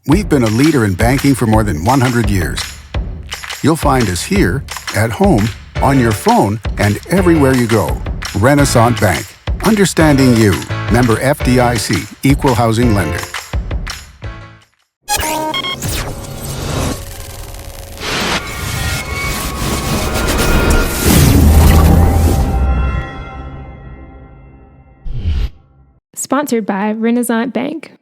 We've been a leader in banking for more than 100 years. You'll find us here, at home, on your phone, and everywhere you go. Renaissance Bank. Understanding you. Member FDIC. Equal housing lender. Sponsored by Renaissance Bank.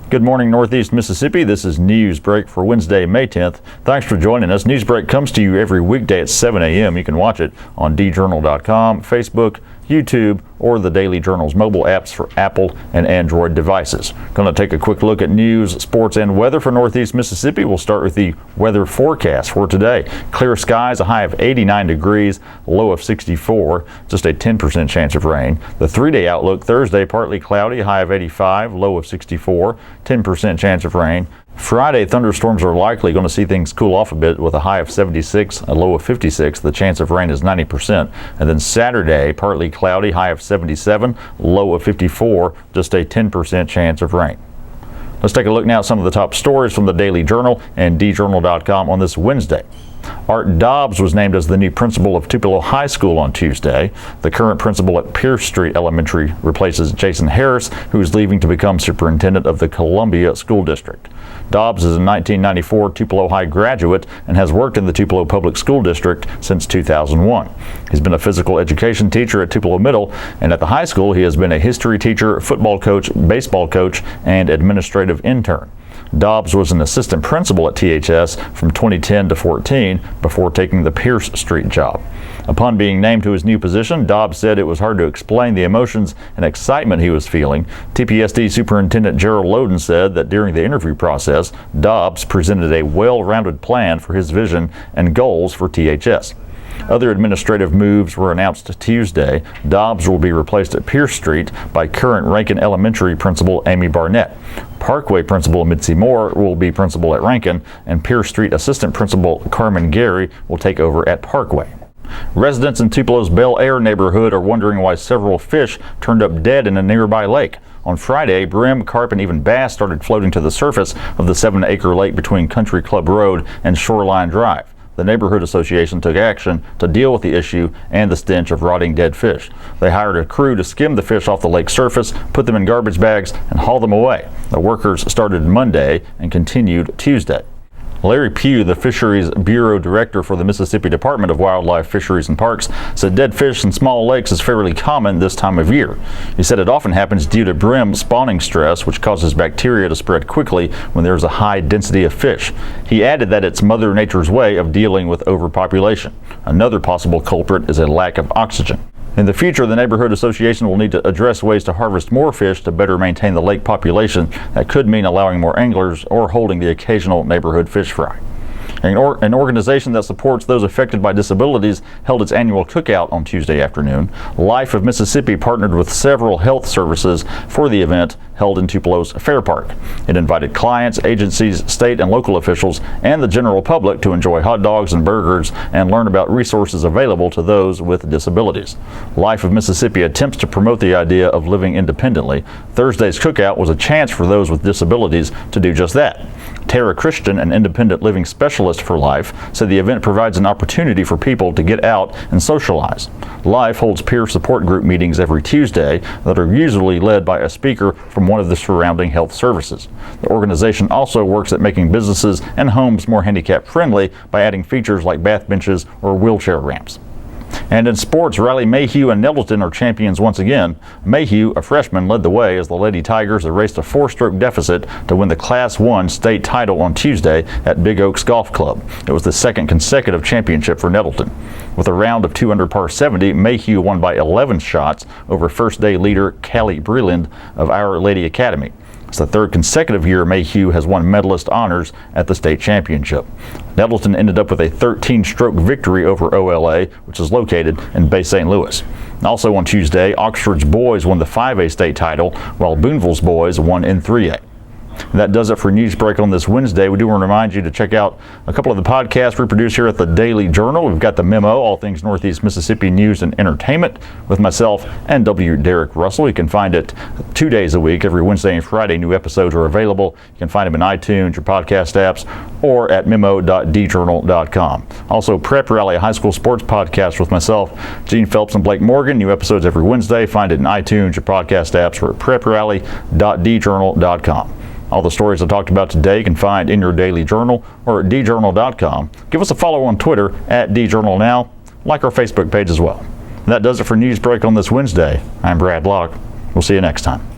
Good morning, Northeast Mississippi. This is Newsbreak for Wednesday, May 10th. Thanks for joining us. Newsbreak comes to you every weekday at 7 a.m. You can watch it on djournal.com, Facebook, YouTube, or the Daily Journal's mobile apps for Apple and Android devices. Going to take a quick look at news, sports, and weather for Northeast Mississippi. We'll start with the weather forecast for today. Clear skies, a high of 89 degrees, low of 64, just a 10% chance of rain. The 3-day outlook, Thursday, partly cloudy, high of 85, low of 64, 10% chance of rain. Friday, thunderstorms are likely. Going to see things cool off a bit with a high of 76, a low of 56. The chance of rain is 90%. And then Saturday, partly cloudy, high of 77, low of 54, just a 10% chance of rain. Let's take a look now at some of the top stories from the Daily Journal and djournal.com on this Wednesday. Art Dobbs was named as the new principal of Tupelo High School on Tuesday. The current principal at Pierce Street Elementary replaces Jason Harris, who is leaving to become superintendent of the Columbia School District. Dobbs is a 1994 Tupelo High graduate and has worked in the Tupelo Public School District since 2001. He's been a physical education teacher at Tupelo Middle, and at the high school he has been a history teacher, football coach, baseball coach, and administrative intern. Dobbs was an assistant principal at THS from 2010 to 14 before taking the Pierce Street job. Upon being named to his new position, Dobbs said it was hard to explain the emotions and excitement he was feeling. TPSD Superintendent Gerald Loden said that during the interview process, Dobbs presented a well-rounded plan for his vision and goals for THS. Other administrative moves were announced Tuesday. Dobbs will be replaced at Pierce Street by current Rankin Elementary principal Amy Barnett. Parkway principal Mitzi Moore will be principal at Rankin, and Pierce Street assistant principal Carmen Gary will take over at Parkway. Residents in Tupelo's Bel Air neighborhood are wondering why several fish turned up dead in a nearby lake. On Friday, brim, carp, and even bass started floating to the surface of the 7-acre lake between Country Club Road and Shoreline Drive. The neighborhood association took action to deal with the issue and the stench of rotting dead fish. They hired a crew to skim the fish off the lake surface, put them in garbage bags, and haul them away. The workers started Monday and continued Tuesday. Larry Pugh, the Fisheries Bureau Director for the Mississippi Department of Wildlife, Fisheries and Parks, said dead fish in small lakes is fairly common this time of year. He said it often happens due to brim spawning stress, which causes bacteria to spread quickly when there is a high density of fish. He added that it's Mother Nature's way of dealing with overpopulation. Another possible culprit is a lack of oxygen. In the future, the neighborhood association will need to address ways to harvest more fish to better maintain the lake population. That could mean allowing more anglers or holding the occasional neighborhood fish fry. An organization that supports those affected by disabilities held its annual cookout on Tuesday afternoon. Life of Mississippi partnered with several health services for the event held in Tupelo's Fair Park. It invited clients, agencies, state and local officials, and the general public to enjoy hot dogs and burgers and learn about resources available to those with disabilities. Life of Mississippi attempts to promote the idea of living independently. Thursday's cookout was a chance for those with disabilities to do just that. Tara Christian, an independent living specialist for Life, said the event provides an opportunity for people to get out and socialize. Life holds peer support group meetings every Tuesday that are usually led by a speaker from one of the surrounding health services. The organization also works at making businesses and homes more handicap friendly by adding features like bath benches or wheelchair ramps. And in sports, Riley Mayhew and Nettleton are champions once again. Mayhew, a freshman, led the way as the Lady Tigers erased a 4-stroke deficit to win the Class 1 state title on Tuesday at Big Oaks Golf Club. It was the second consecutive championship for Nettleton. With a round of 2 under par 70, Mayhew won by 11 shots over first-day leader Callie Breland of Our Lady Academy. It's the third consecutive year Mayhew has won medalist honors at the state championship. Nettleton ended up with a 13-stroke victory over OLA, which is located in Bay St. Louis. Also on Tuesday, Oxford's boys won the 5A state title, while Boonville's boys won in 3A. And that does it for Newsbreak on this Wednesday. We do want to remind you to check out a couple of the podcasts we produce here at the Daily Journal. We've got the Memo, all things Northeast Mississippi news and entertainment, with myself and W. Derek Russell. You can find it 2 days a week. Every Wednesday and Friday, new episodes are available. You can find them in iTunes, your podcast apps, or at memo.djournal.com. Also, Prep Rally, a high school sports podcast with myself, Gene Phelps, and Blake Morgan. New episodes every Wednesday. Find it in iTunes, your podcast apps, or at preprally.djournal.com. All the stories I talked about today you can find in your daily journal or at djournal.com. Give us a follow on Twitter at djournalnow. Like our Facebook page as well. And that does it for Newsbreak on this Wednesday. I'm Brad Locke. We'll see you next time.